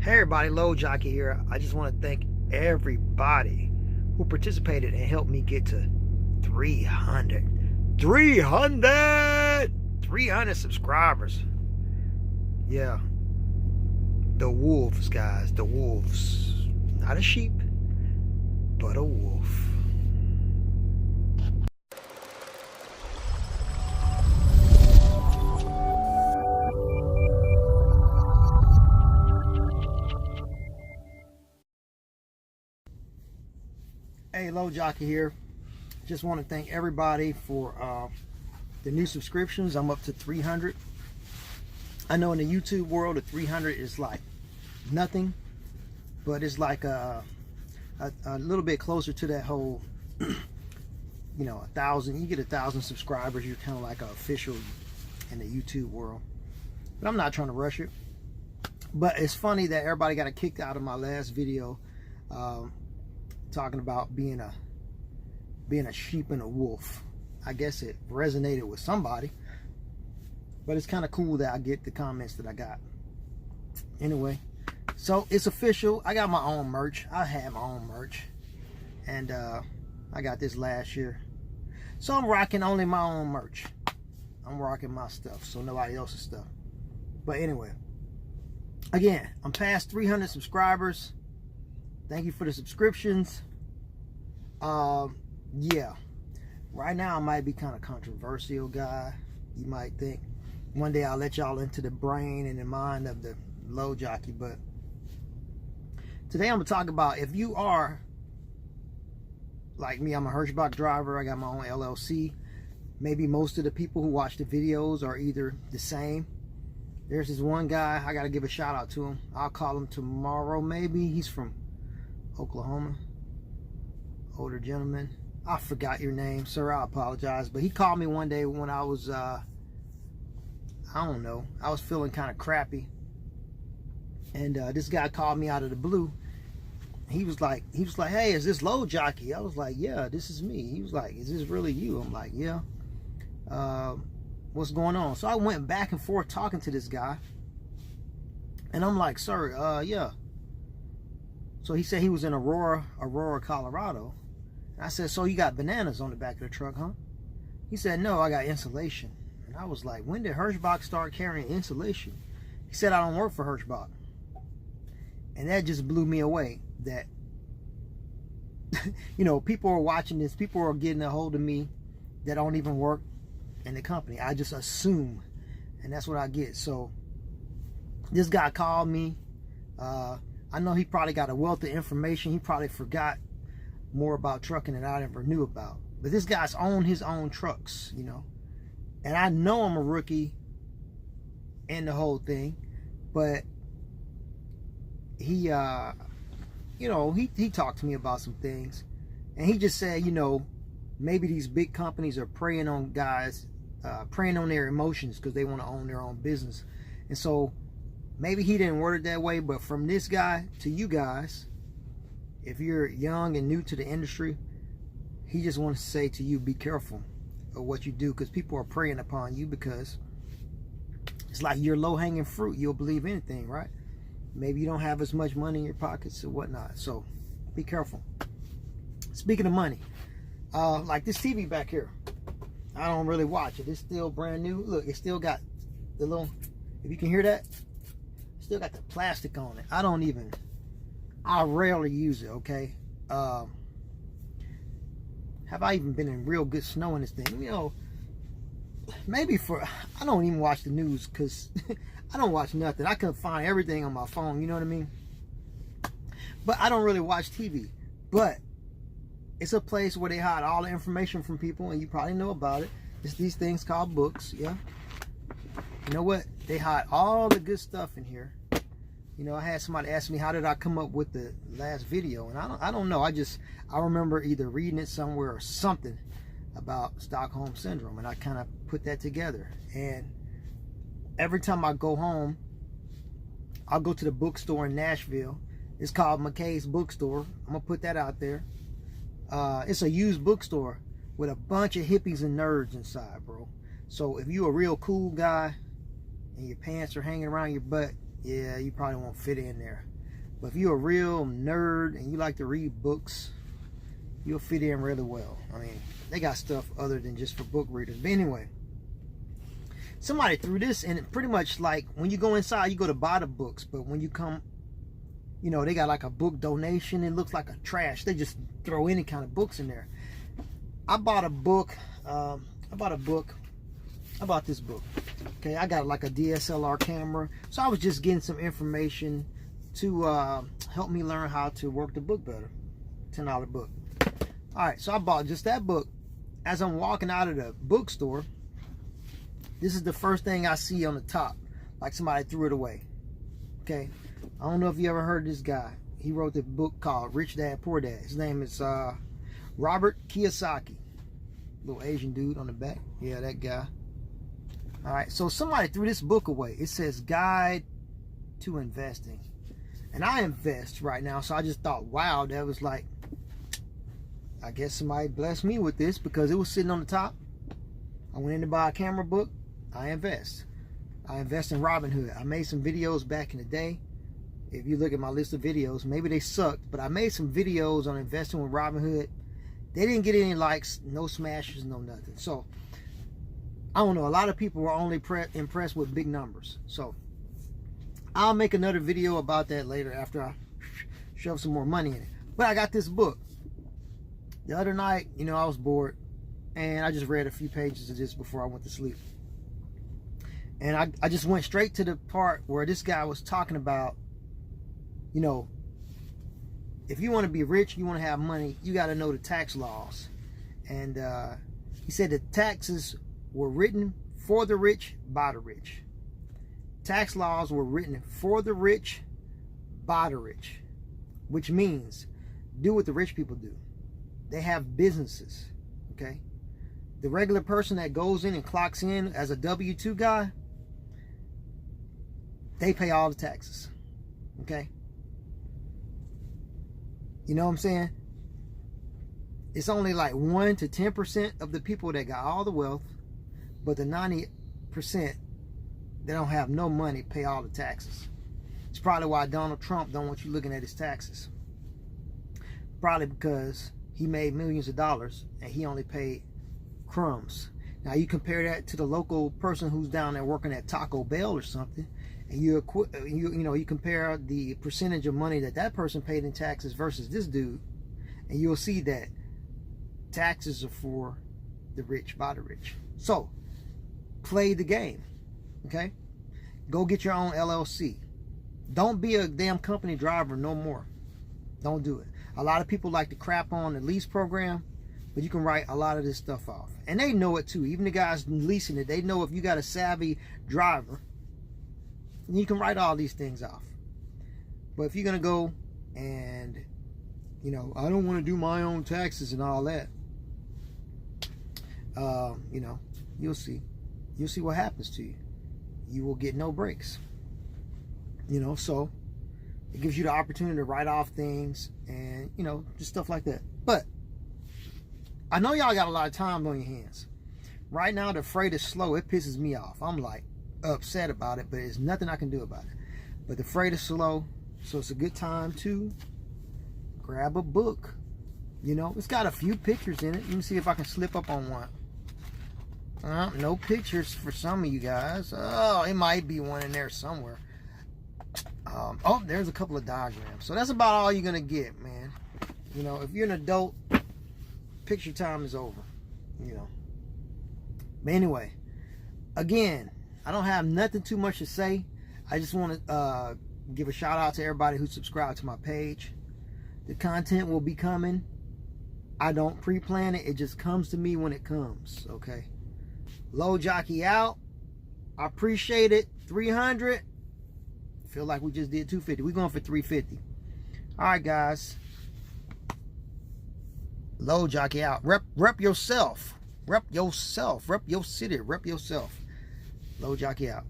Hey everybody, Low Jockey here. I just want to thank everybody who participated and helped me get to 300 subscribers. Yeah, the wolves, guys, the wolves. Not a sheep, but a wolf. Hey, Low Jockey here. Just want to thank everybody for the new subscriptions. I'm up to 300. I know in the YouTube world, the 300 is like nothing, but it's like a little bit closer to that whole, 1,000. You get 1,000 subscribers, you're kind of like an official in the YouTube world. But I'm not trying to rush it. But it's funny that everybody got kicked out of my last video. Talking about being a sheep and a wolf. I guess it resonated with somebody, but it's kind of cool that I get the comments that I got. Anyway, so it's official. I got my own merch. I had my own merch, and I got this last year, so I'm rocking only my own merch. I'm rocking my stuff, so nobody else's stuff. But anyway, again, I'm past 300 subscribers. Thank you for the subscriptions. Yeah, right now I might be kind of controversial guy. You might think one day I'll let y'all into the brain and the mind of the Low Jockey, but today I'm gonna talk about, if you are like me, I'm a Hirschbach driver. I got my own LLC. Maybe most of the people who watch the videos are either the same. There's this one guy, I gotta give a shout out to him. I'll call him tomorrow maybe. He's from Oklahoma, older gentleman. I forgot your name, sir. I apologize, but he called me one day when I was I don't know, I was feeling kind of crappy, and this guy called me out of the blue. He was like, hey, is this Low Jockey? I was like, yeah, this is me. He was like, is this really you? I'm like, yeah. What's going on? So I went back and forth talking to this guy, and I'm like, sir, yeah. So he said he was in Aurora, Colorado. And I said, so you got bananas on the back of the truck, huh? He said, no, I got insulation. And I was like, when did Hirschbach start carrying insulation? He said, I don't work for Hirschbach. And that just blew me away. That, people are watching this. People are getting a hold of me that don't even work in the company. I just assume. And that's what I get. So this guy called me. I know he probably got a wealth of information. He probably forgot more about trucking than I ever knew about. But this guy's owned his own trucks, And I know I'm a rookie in the whole thing. But he, he talked to me about some things. And he just said, maybe these big companies are preying on guys, preying on their emotions because they want to own their own business. And so maybe he didn't word it that way, but from this guy to you guys, if you're young and new to the industry, he just wants to say to you, be careful of what you do, because people are preying upon you, because it's like you're low-hanging fruit. You'll believe anything, right? Maybe you don't have as much money in your pockets or whatnot, so be careful. Speaking of money, like this TV back here, I don't really watch it. It's still brand new. Look, it still got the little, if you can hear that, still got the plastic on it. I rarely use it, okay? Have I even been in real good snow in this thing? Maybe I don't even watch the news, because I don't watch nothing. I can find everything on my phone, you know what I mean? But I don't really watch TV. But it's a place where they hide all the information from people, and you probably know about it. It's these things called books, yeah? You know what? They hide all the good stuff in here. I had somebody ask me, how did I come up with the last video? And I don't know. I remember either reading it somewhere or something about Stockholm Syndrome, and I kind of put that together. And every time I go home, I'll go to the bookstore in Nashville. It's called McKay's Bookstore. I'm going to put that out there. It's a used bookstore with a bunch of hippies and nerds inside, bro. So if you're a real cool guy and your pants are hanging around your butt, yeah, you probably won't fit in there. But if you're a real nerd and you like to read books, you'll fit in really well. I mean, they got stuff other than just for book readers. But anyway, somebody threw this, and pretty much like when you go inside, you go to buy the books, but when you come, you know, they got like a book donation. It looks like a trash. They just throw any kind of books in there. I bought a book. I bought this book. Okay, I got like a DSLR camera, so I was just getting some information to help me learn how to work the book better. $10 book. All right, so I bought just that book. As I'm walking out of the bookstore, this is the first thing I see on the top, like somebody threw it away. Okay, I don't know if you ever heard of this guy. He wrote the book called Rich Dad Poor Dad. His name is Robert Kiyosaki. Little Asian dude on the back. Yeah, that guy. All right, so somebody threw this book away. It says Guide to Investing. And I invest right now, so I just thought, wow, that was like, I guess somebody blessed me with this because it was sitting on the top. I went in to buy a camera book. I invest. I invest in Robinhood. I made some videos back in the day. If you look at my list of videos, maybe they sucked, but I made some videos on investing with Robinhood. They didn't get any likes, no smashes, no nothing. So, I don't know. A lot of people were only impressed with big numbers. So, I'll make another video about that later after I shove some more money in it. But I got this book. The other night, you know, I was bored, and I just read a few pages of this before I went to sleep. And I just went straight to the part where this guy was talking about, you know, if you want to be rich, you want to have money, you got to know the tax laws. And he said the taxes were written for the rich, by the rich. Tax laws were written for the rich, by the rich. Which means, do what the rich people do. They have businesses, okay? The regular person that goes in and clocks in as a W-2 guy, they pay all the taxes, okay? You know what I'm saying? It's only like 1 to 10% of the people that got all the wealth, but the 90% that don't have no money pay all the taxes. It's probably why Donald Trump don't want you looking at his taxes. Probably because he made millions of dollars and he only paid crumbs. Now you compare that to the local person who's down there working at Taco Bell or something, and you compare the percentage of money that that person paid in taxes versus this dude, and you'll see that taxes are for the rich, by the rich. So play the game, okay? Go get your own LLC. Don't be a damn company driver no more. Don't do it. A lot of people like to crap on the lease program, but you can write a lot of this stuff off. And they know it too. Even the guys leasing it, they know if you got a savvy driver, you can write all these things off. But if you're going to go and, you know, I don't want to do my own taxes and all that, you know, you'll see. You'll see what happens to you. You will get no breaks. You know, so it gives you the opportunity to write off things and, you know, just stuff like that. But I know y'all got a lot of time on your hands. Right now, the freight is slow. It pisses me off. I'm like upset about it, but there's nothing I can do about it. But the freight is slow, so it's a good time to grab a book. You know, it's got a few pictures in it. Let me see if I can slip up on one. No pictures for some of you guys. Oh, it might be one in there somewhere. Oh, there's a couple of diagrams. So that's about all you're gonna get, man. You know, if you're an adult, picture time is over. You know. But anyway, again, I don't have nothing too much to say. I just want to give a shout out to everybody who subscribed to my page. The content will be coming. I don't pre-plan it. It just comes to me when it comes. Okay. Low Jockey out. I appreciate it. 300. Feel like we just did 250. We're going for 350. All right, guys. Low Jockey out. Rep yourself. Rep yourself. Rep your city. Rep yourself. Low Jockey out.